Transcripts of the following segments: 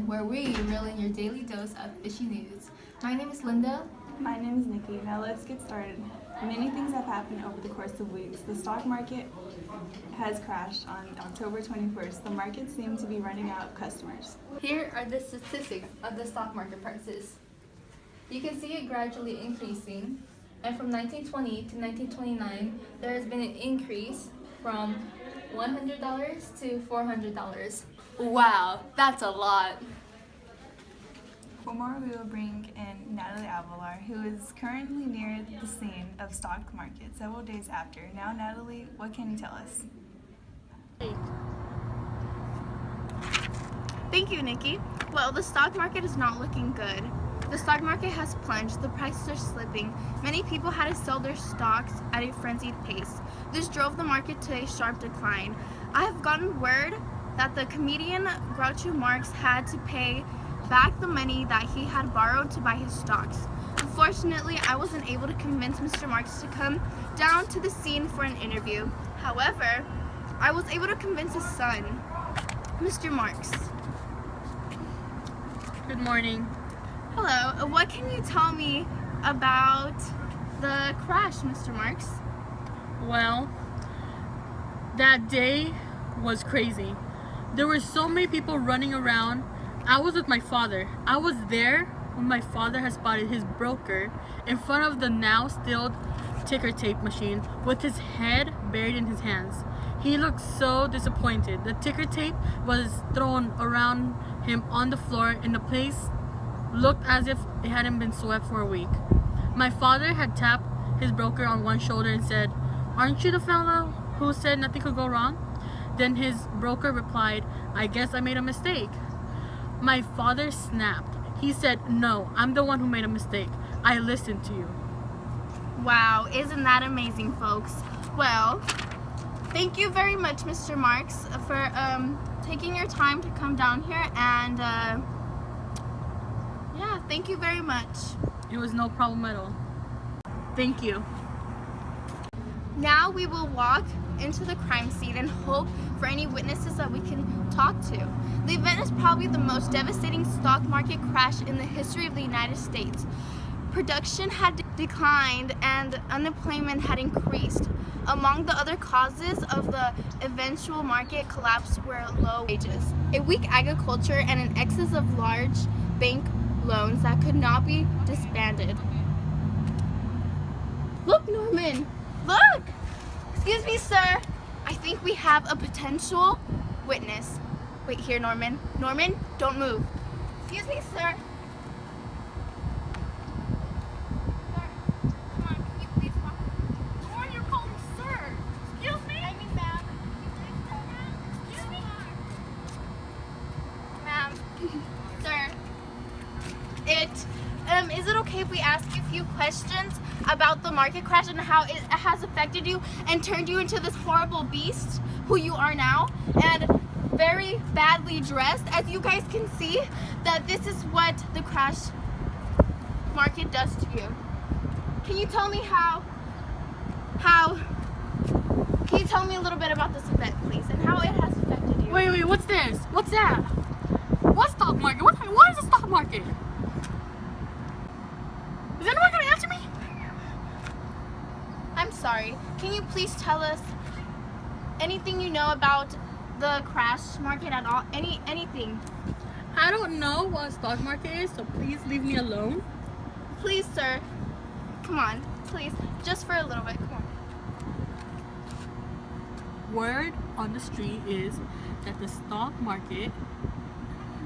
Station, where we reel in your daily dose of fishy news. My name is Linda. My name is Nikki. Now let's get started. Many things have happened over the course of weeks. The stock market has crashed on October 21st. The market seemed to be running out of customers. Here are the statistics of the stock market prices. You can see it gradually increasing, and from 1920 to 1929, there has been an increase from $100 to $400. Wow, that's a lot. For more, we will bring in Natalie Avalar, who is currently near the scene of stock market several days after. Now, Natalie, what can you tell us? Thank you, Nikki. Well, the stock market is not looking good. The stock market has plunged, the prices are slipping. Many people had to sell their stocks at a frenzied pace. This drove the market to a sharp decline. I have gotten word that the comedian Groucho Marx had to pay back the money that he had borrowed to buy his stocks. Unfortunately, I wasn't able to convince Mr. Marx to come down to the scene for an interview. However, I was able to convince his son, Mr. Marx. Good morning. Hello, what can you tell me about the crash, Mr. Marx? Well, that day was crazy. There were so many people running around. I was with my father. I was there when my father had spotted his broker in front of the now stilled ticker tape machine with his head buried in his hands. He looked so disappointed. The ticker tape was thrown around him on the floor, and the place looked as if it hadn't been swept for a week. My father had tapped his broker on one shoulder and said, "Aren't you the fellow who said nothing could go wrong?" Then his broker replied, "I guess I made a mistake." My father snapped. He said, "No, I'm the one who made a mistake. I listened to you." Wow, isn't that amazing, folks? Well, thank you very much, Mr. Marx, for taking your time to come down here, and yeah, thank you very much. It was no problem at all. Thank you. Now we will walk into the crime scene and hope for any witnesses that we can talk to. The event is probably the most devastating stock market crash in the history of the United States. Production had declined and unemployment had increased. Among the other causes of the eventual market collapse were low wages, a weak agriculture, and an excess of large bank loans that could not be disbanded. Look, Norman! Look! Excuse me, sir. I think we have a potential witness. Wait here, Norman. Norman, don't move. Excuse me, sir. Sir, come on, can you please walk? Who are you calling sir? Excuse me? I mean, ma'am. Excuse me? Ma'am. Sir. Is it okay if we ask you a few questions about the market crash and how it has affected you and turned you into this horrible beast who you are now, and very badly dressed? As you guys can see, that this is what the crash market does to you. Can you tell me can you tell me a little bit about this event, please, and how it has affected you? Wait, what's this? What's that? What stock market? What is a stock market? Is anyone gonna answer me? I'm sorry. Can you please tell us anything you know about the crash market at all? Anything? I don't know what a stock market is, so please leave me alone. Please, sir. Come on, please. Just for a little bit. Come on. Word on the street is that the stock market,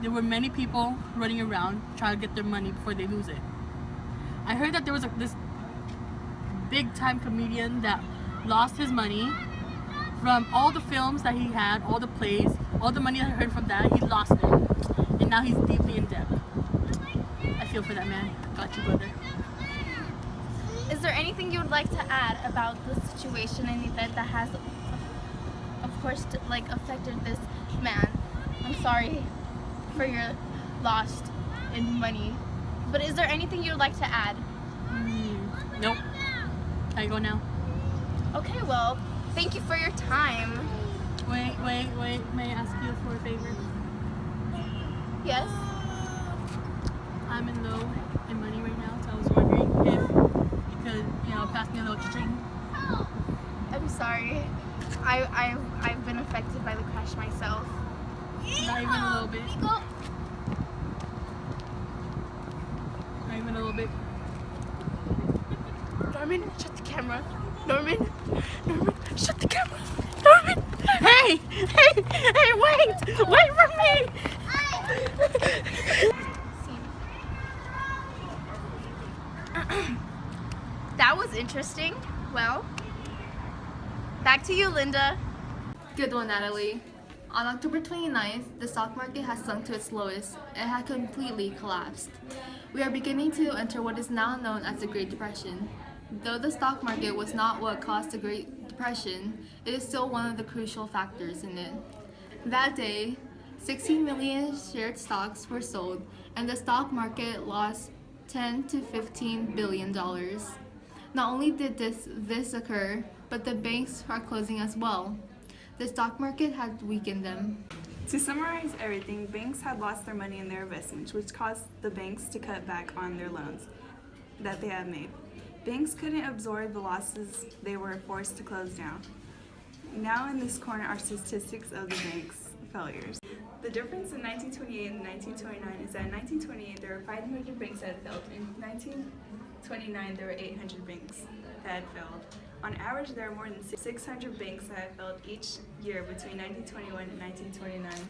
there were many people running around trying to get their money before they lose it. I heard that there was this big time comedian that lost his money from all the films that he had, all the plays, all the money that I heard from that, he lost it. And now he's deeply in debt. I feel for that man. Got you, brother. Is there anything you would like to add about the situation and event that has, of course, affected this man? I'm sorry for your loss in money, but is there anything you would like to add? Nope. I go now. Okay, well, thank you for your time. Wait. May I ask you for a favor? Yes. I'm in low in money right now, so I was wondering if you could, pass me a little change. I'm sorry. I've been affected by the crash myself. Not even a little bit. Not even a little bit. Norman, shut the camera. Norman, shut the camera. Norman. Hey, wait for me. That was interesting. Well, back to you, Linda. Good one, Natalie. On October 29th, the stock market has sunk to its lowest. It had completely collapsed. We are beginning to enter what is now known as the Great Depression. Though the stock market was not what caused the Great Depression, it is still one of the crucial factors in it. That day, 16 million shared stocks were sold, and the stock market lost $10 to $15 billion. Not only did this occur, but the banks are closing as well. The stock market had weakened them. To summarize everything, banks had lost their money in their investments, which caused the banks to cut back on their loans that they had made. Banks couldn't absorb the losses, they were forced to close down. Now in this corner are statistics of the banks' failures. The difference in 1928 and 1929 is that in 1928 there were 500 banks that had failed. In 1929 there were 800 banks that had failed. On average, there are more than 600 banks that have failed each year between 1921 and 1929.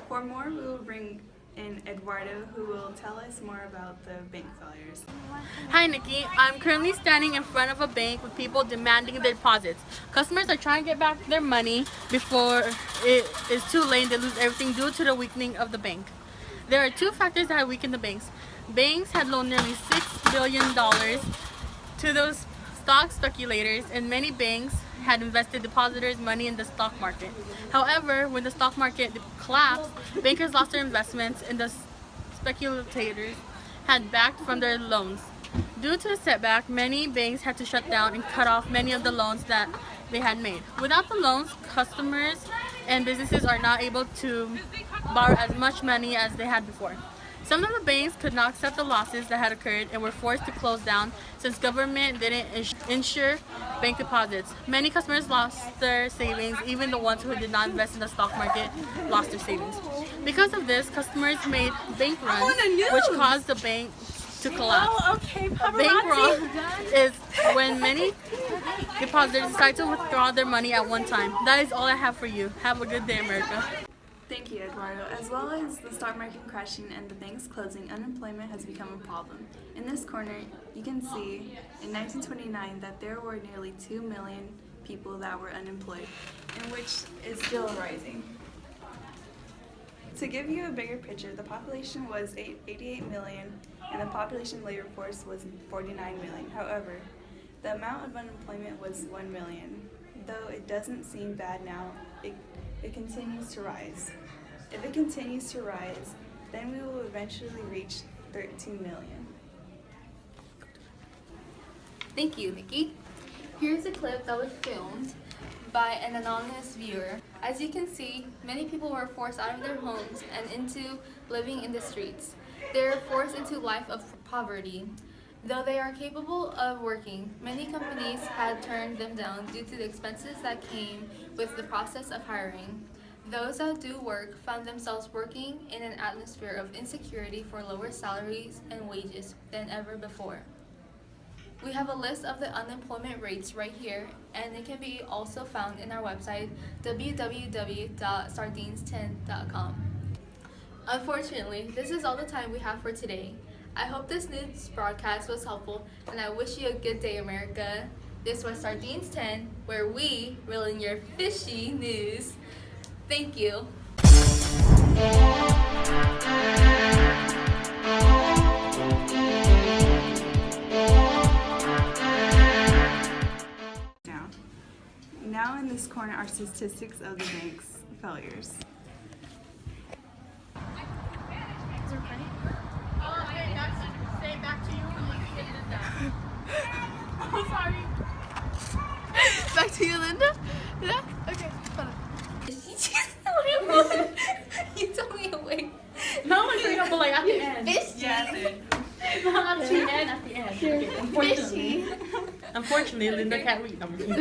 For more, we will bring in Eduardo, who will tell us more about the bank failures. Hi, Nikki. I'm currently standing in front of a bank with people demanding their deposits. Customers are trying to get back their money before it is too late and they lose everything due to the weakening of the bank. There are two factors that have weakened the banks. Banks had loaned nearly $6 billion to those stock speculators, and many banks had invested depositors' money in the stock market. However, when the stock market collapsed, bankers lost their investments and the speculators had backed from their loans. Due to the setback, many banks had to shut down and cut off many of the loans that they had made. Without the loans, customers and businesses are not able to borrow as much money as they had before. Some of the banks could not accept the losses that had occurred and were forced to close down since government didn't insure bank deposits. Many customers lost their savings, even the ones who did not invest in the stock market lost their savings. Because of this, customers made bank runs, which caused the bank to collapse. Oh, okay, Bank run is when many depositors decide to withdraw their money at one time. That is all I have for you. Have a good day, America. Thank you, Eduardo. As well as the stock market crashing and the banks closing, unemployment has become a problem. In this corner, you can see in 1929 that there were nearly 2 million people that were unemployed, and which is still rising. To give you a bigger picture, the population was 88 million and the population labor force was 49 million. However, the amount of unemployment was 1 million. Though it doesn't seem bad now, it continues to rise. If it continues to rise, then we will eventually reach 13 million. Thank you, Nikki. Here's a clip that was filmed by an anonymous viewer. As you can see, many people were forced out of their homes and into living in the streets. They are forced into a life of poverty. Though they are capable of working, many companies had turned them down due to the expenses that came with the process of hiring. Those that do work found themselves working in an atmosphere of insecurity for lower salaries and wages than ever before. We have a list of the unemployment rates right here, and it can be also found in our website, www.sardines10.com. Unfortunately, this is all the time we have for today. I hope this news broadcast was helpful, and I wish you a good day, America. This was Sardines 10, where we reel in your fishy news. Thank you. Now in this corner are statistics of the bank's failures. Say back to you when you get it done. I'm sorry. Back to you, Linda? Yeah? Okay, hold on. Not at the end, at the end. Okay, unfortunately, Linda can't read. I'm kidding.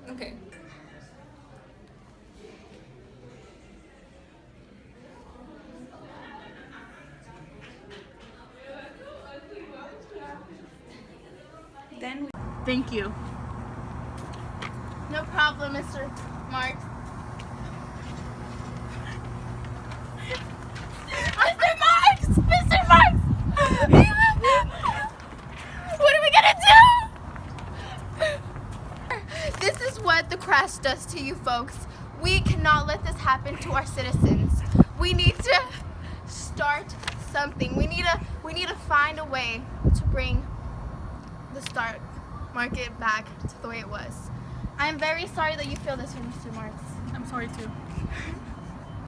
Okay. Then Thank you. No problem, Mr. Marks. Mr. Marks! Mr. Marks! What are we gonna do? This is what the crash does to you folks. We cannot let this happen to our citizens. We need to start something. We need to find a way to bring the stock market back to the way it was. I'm very sorry that you feel this way, Mr. Marks. I'm sorry too.